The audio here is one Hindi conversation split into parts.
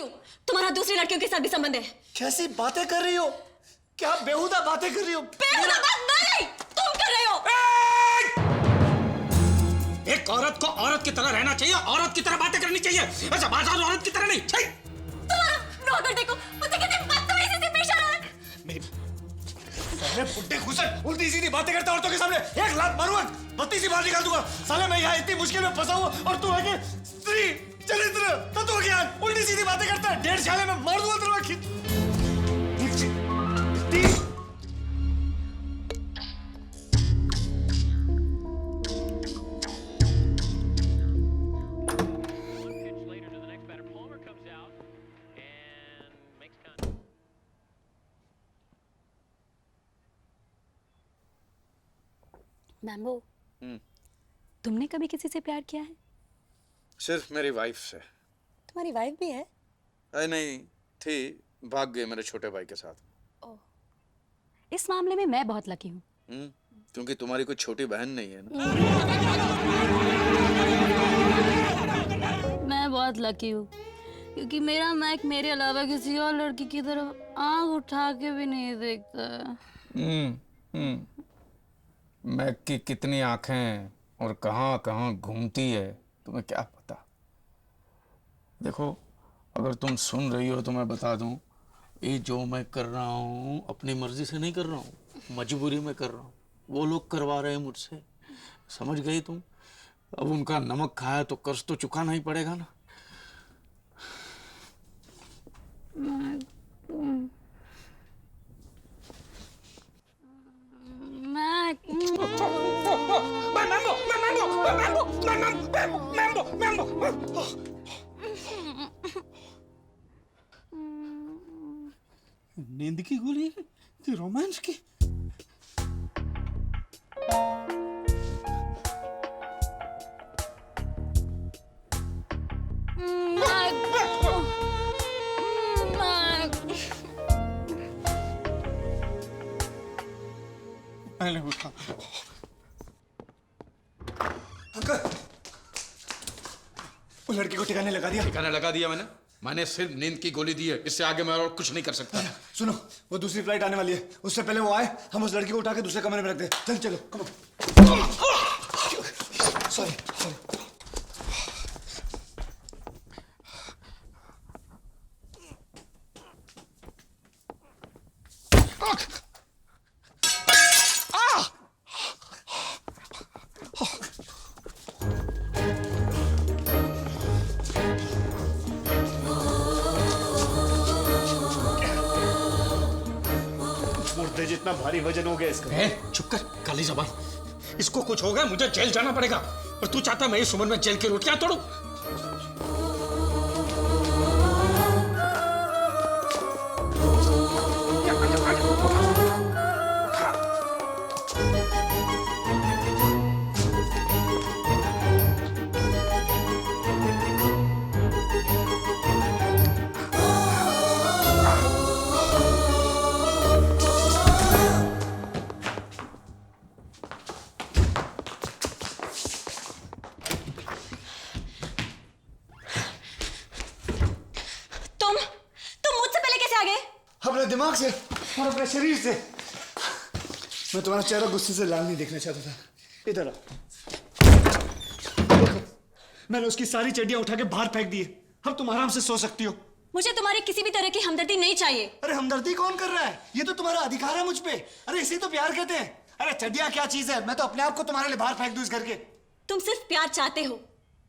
हूँ तुम्हारा दूसरी लड़कियों के साथ भी संबंध है। कैसी बातें कर रही हो? क्या बेहुदा बातें कर रही हो? बेहुदा बात नहीं, तुम कर रहे हो। एक औरत को औरत की तरह रहना चाहिए, औरत की तरह बातें करनी चाहिए, ऐसा बाजार औरत की तरह नहीं। तुम्हारा नौकर देखो, मुझे कितने बदतमीजी से पेश आ रहा है। साले बुड्ढे खुसर उल्टी सीधी बातें करता औरतों के सामने। एक लात मारूंगा, बत्ती सी बाहर निकाल दूंगा। साले मैं यहाँ इतनी मुश्किल में फंसा हूँ और तू आके स्त्री चरित्र तत्व ज्ञान उल्टी सीधी बातें करता है। 1.5 साले में मार दूंगा तेरे को। मैम्बो, तुमने कभी किसी से प्यार किया है? सिर्फ मेरी वाइफ से। तुम्हारी वाइफ भी है? अरे नहीं थी, भाग गए मेरे छोटे भाई के साथ। ओह, इस मामले में मैं बहुत लकी हूँ। क्योंकि तुम्हारी कोई छोटी बहन नहीं है ना। मैं बहुत लकी हूँ क्योंकि मेरा मैक मेरे अलावा किसी और लड़की की तरफ आंख उठा के भी नहीं देखता। मैक की कितनी आंखें और कहाँ कहाँ घूमती है तुम्हें क्या पता। देखो, अगर तुम सुन रही हो तो मैं बता दूं, ये जो मैं कर रहा हूँ अपनी मर्जी से नहीं कर रहा हूँ, मजबूरी में कर रहा हूँ। वो लोग करवा रहे हैं मुझसे, समझ गई तुम? अब उनका नमक खाया तो कर्ज तो चुकाना ही पड़ेगा ना। नींद की गोली कि रोमांस की? मैंने उठा। अंकल, वो लड़की को ठिकाने लगा दिया? ठिकाने लगा दिया मैंने सिर्फ नींद की गोली दी है, इससे आगे मैं और कुछ नहीं कर सकता। सुनो, वो दूसरी फ्लाइट आने वाली है, उससे पहले वो आए हम उस लड़की को उठा के दूसरे कमरे में रख दे। चल चलो, कम ऑन। सॉरी। जितना भारी वजन हो गया इसका। चुप कर, काली जबान। इसको कुछ हो गया मुझे जेल जाना पड़ेगा, और तू चाहता मैं इस उम्र में जेल की रोटियां तोड़ूं? अपने दिमाग से और अपने शरीर से। मैं तुम्हारा चेहरा गुस्से से लाल नहीं देखना चाहता था। इधर देखो, मैंने उसकी सारी चड्डियां उठा के बाहर फेंक दी। अब तुम आराम से सो सकती हो। मुझे तुम्हारी किसी भी तरह की हमदर्दी नहीं चाहिए। अरे हमदर्दी कौन कर रहा है? ये तो तुम्हारा अधिकार है मुझ पे। अरे इसी तो प्यार कहते हैं। अरे चड्डियां क्या चीज है? मैं तो अपने आप को तुम्हारे लिए बाहर फेंक दूं इस घर के। तुम सिर्फ प्यार चाहते हो,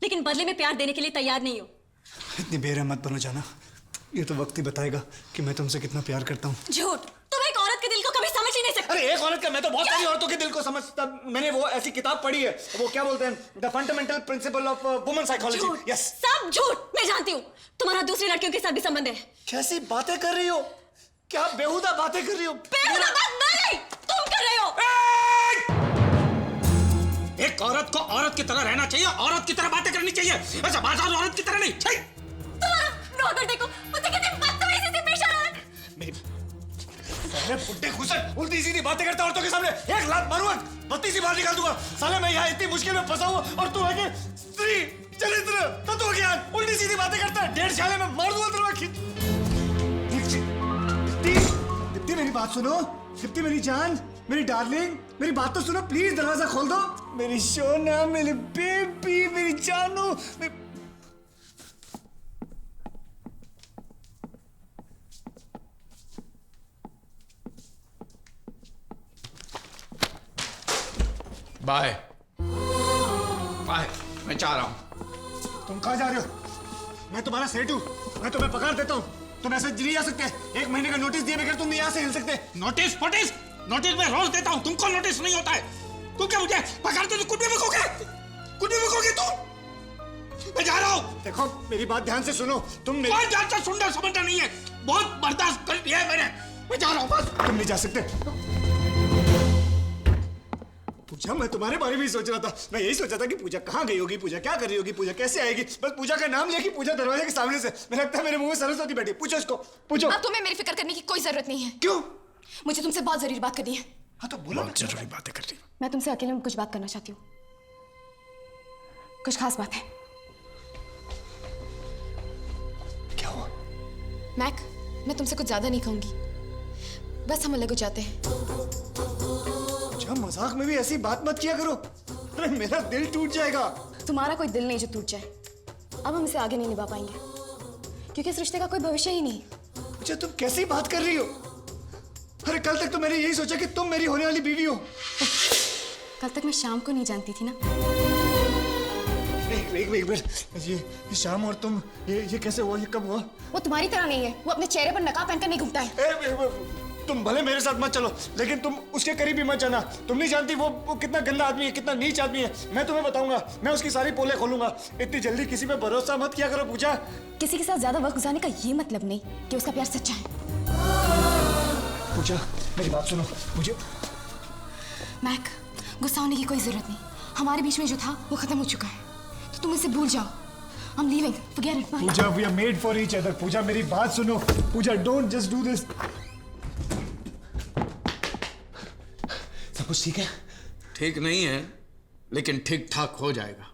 लेकिन बदले में प्यार देने के लिए तैयार नहीं हो। इतनी बेरहम मत बनो जाना। ये तो वक्त ही बताएगा कि मैं तुमसे कितना प्यार करता हूँ। झूठ, तुम एक औरत के दिल को कभी समझ ही नहीं सकते। अरे एक औरत का, मैं तो बहुत सारी औरतों के दिल को समझता। मैंने वो ऐसी किताब पढ़ी है, वो क्या बोलते हैं, the fundamental principle of woman psychology. Yes, सब झूठ। मैं जानती हूँ तुम्हारा दूसरी लड़कियों के साथ भी संबंध है। कैसी बातें कर रही हो? क्या बेहुदा बातें कर रही हो? बेहुदा बात नहीं, तुम कर रहे हो। एक औरत को औरत की तरह रहना चाहिए, औरत की तरह बातें करनी चाहिए, ऐसा बाजार औरत की तरह नहीं। तुम्हारा नौकर देखो, मुझे कितने बदतमीजी से पेश आ रहा है। साले बुड्ढे खुसर उल्टी सीधी बातें करता औरतों के सामने। एक लात मारूंगा, बत्ती सी बाहर निकाल दूंगा। साले मैं यहाँ इतनी मुश्किल में फंसा हूँ और तू आके स्त्री चरित्र तत्व ज्ञान उल्टी सीधी बातें करता है। 1.5 साल में मार दूंगा तेरे को। दीप्ति मेरी बात सुनो। दीप्ति मेरी जान, मेरी डार्लिंग, मेरी बात तो सुनो प्लीज। दरवाजा खोल दो। मेरी सोना, मेरी बेबी, मेरी जानू। बाय बाय, मैं जा रहा हूं। तुम कहाँ जा रहे हो? मैं तुम्हारा सेठ हूँ, मैं तुम्हें पकड़ देता हूँ। तुम ऐसे नहीं जा सकते। 1 महीने का नोटिस दिए बगैर तुम यहाँ से हिल सकते। नोटिस फोटिस नोटिस मैं रोज देता हूँ, तुमको नोटिस नहीं होता है। तुम क्या मुझे पकड़ते तो कुछ भी बिकोगे तुम। मैं जा रहा हूँ। देखो मेरी बात ध्यान से सुनो। तुम मेरी बहुत ध्यान से सुनना समझना नहीं है, बहुत बर्दाश्त कर लिया है मैंने। मैं जा रहा हूँ बस। तुम नहीं जा सकते। पूजा, मैं तुम्हारे बारे में ही सोच रहा था। मैं यही सोचा था कि पूजा कहाँ गई होगी, पूजा क्या कर रही होगी, पूजा कैसे आएगी। बस पूजा का नाम लिया कि पूजा दरवाजे के सामने से। मैं लगता है मेरे मुंह में सरस्वती बैठी। पूछो उसको, पूछो। अब तुम्हें मेरी फिक्र करने की कोई जरूरत नहीं है। क्यों? मुझे तुमसे बहुत जरूरी बात करनी है। हाँ तो बोलो। बहुत जरूरी बातें कर रही। मैं तुमसे अकेले में कुछ बात करना चाहती हूँ। कुछ खास बात है। क्या हुआ? मैक, मैं तुमसे कुछ ज्यादा नहीं कहूंगी, बस हम अलग हो जाते हैं। मजाक में भी ऐसी बात मत किया करो। अरे मेरा दिल टूट जाएगा। तुम्हारा कोई दिल नहीं जो टूट जाए। अब हम इसे आगे नहीं निभा पाएंगे, क्योंकि इस रिश्ते का कोई भविष्य ही नहीं। पूजा तुम कैसी बात कर रही हो? अरे कल तक तो मैंने यही सोचा कि तुम मेरी होने वाली बीवी हो। कल तक मैं शाम को नहीं जानती थी ना। एक मिनट, ये शाम और तुम ये कैसे हुआ? ये कब हुआ? वो तुम्हारी तरह नहीं है। वो अपने चेहरे पर नकाब पहनकर नहीं घूमता है। तुम भले मेरे साथ मत चलो, लेकिन तुम उसके करीब भी मत जाना। तुम नहीं जानती वो कितना गंदा आदमी है, कितना नीच आदमी है। मैं तुम्हें बताऊंगा, मैं उसकी सारी पोले खोलूंगा। इतनी जल्दी किसी पे भरोसा मत किया करो पूजा। किसी के साथ ज्यादा वक्त गुजारने का ये मतलब नहीं कि उसका प्यार सच्चा है। पूजा मेरी बात सुनो। मुझे मैक, गुस्सा होने की कोई जरूरत नहीं। हमारे बीच में जो था वो खत्म हो चुका है, तो तुम इसे भूल जाओ। I'm leaving. Forget it. Bye. Puja, we are made for each other. पूजा मेरी बात सुनो। पूजा don't just do this. सब कुछ ठीक है? ठीक नहीं है, लेकिन ठीक ठाक हो जाएगा।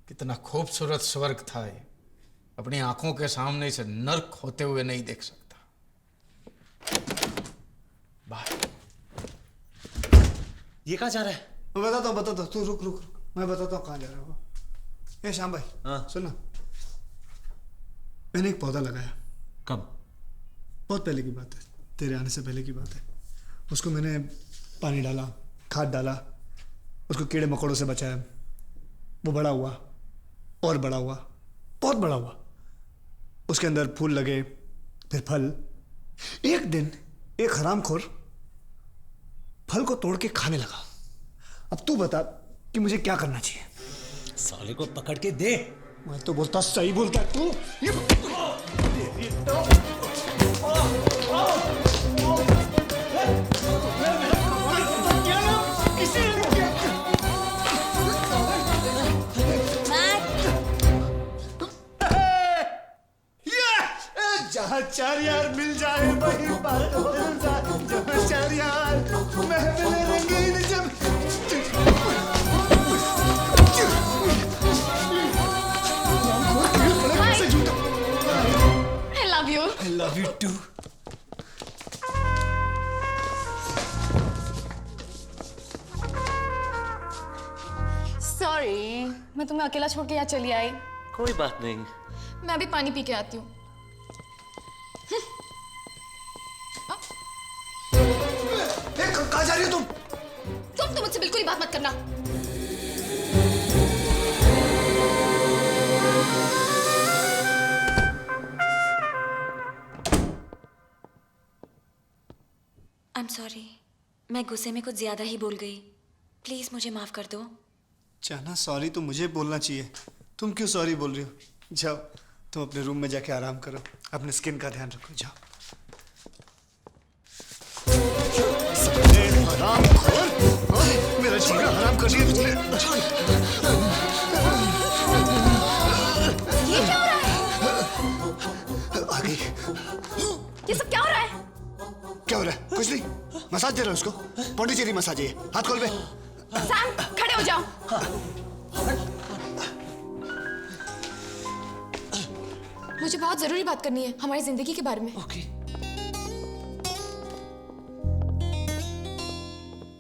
कितना खूबसूरत स्वर्ग था ये, अपनी आंखों के सामने इसे नर्क होते हुए नहीं देख सकता। बाय। ये कहाँ जा रहा है? मैं बताता हूँ। तू रुक। मैं बताता हूँ कहाँ जा रहा है वो। ए श्याम भाई, हाँ सुन ना, मैंने एक पौधा लगाया। कब? बहुत पहले की बात है, तेरे आने से पहले की बात है। उसको मैंने पानी डाला, खाद डाला, उसको कीड़े मकोड़ों से बचाया। वो बड़ा हुआ और बड़ा हुआ, बहुत बड़ा हुआ। उसके अंदर फूल लगे, फिर फल। एक दिन एक हरामखोर फल को तोड़ के खाने लगा। अब तू बता कि मुझे क्या करना चाहिए? साले को पकड़ के दे। मैं तो बोलता सही बोलता है तू। जहाँ 4 यार मिल जाए वही बात हो जाए। जहाँ 4 यार महफिल रंगीन जब I love you too. Sorry, मैं तुम्हें अकेला छोड़ के यहाँ चली आई। कोई बात नहीं। मैं भी पानी पी के आती हूँ। कहाँ जा रही हो तुम? तुम मुझसे बिल्कुल ही बात मत करना। I'm sorry, मैं गुस्से में कुछ ज्यादा ही बोल गई। प्लीज मुझे माफ कर दो। जाना, सॉरी तो मुझे बोलना चाहिए। तुम क्यों सॉरी बोल रही हो? जाओ तुम अपने रूम में जाके आराम करो, अपने स्किन का ध्यान रखो। जाओ। हरामखोर, मेरा जीना हराम कर दिया तुमने। ये क्या हो रहा है? आ गई। ये सब क्या हो रहा है? क्या हो रहा है? कुछ नहीं, मसाज दे रहा हूँ उसको। पौंडीचेरी मसाज है। हाथ खोल बे। सैम खड़े हो जाओ। मुझे बहुत जरूरी बात करनी है हमारी जिंदगी के बारे में। ओके।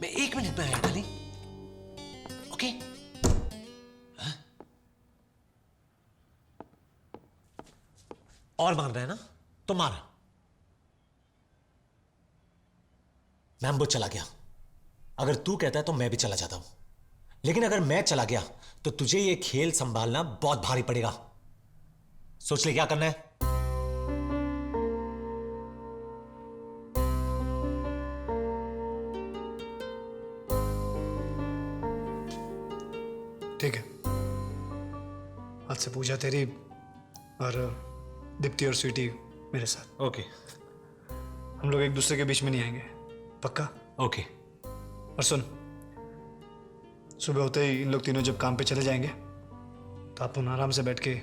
मैं 1 मिनट में आया डार्लिंग। ओके। और मारना है ना तो मारा। मैम्बो चला गया। अगर तू कहता है तो मैं भी चला जाता हूं, लेकिन अगर मैं चला गया तो तुझे ये खेल संभालना बहुत भारी पड़ेगा। सोच ले क्या करना है। ठीक है, आज से पूजा तेरी और दीप्ति और स्वीटी मेरे साथ। ओके। हम लोग एक दूसरे के बीच में नहीं आएंगे, पक्का? ओके। और सुन, सुबह होते ही इन लोग तीनों जब काम पे चले जाएंगे तो अपन आराम से बैठ के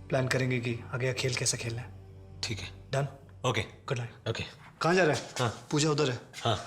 प्लान करेंगे कि आगे खेल कैसे खेलना है। ठीक है। Done? Okay. Good night. Okay. कहाँ जा रहे हैं? हाँ। पूजा उधर है। हाँ।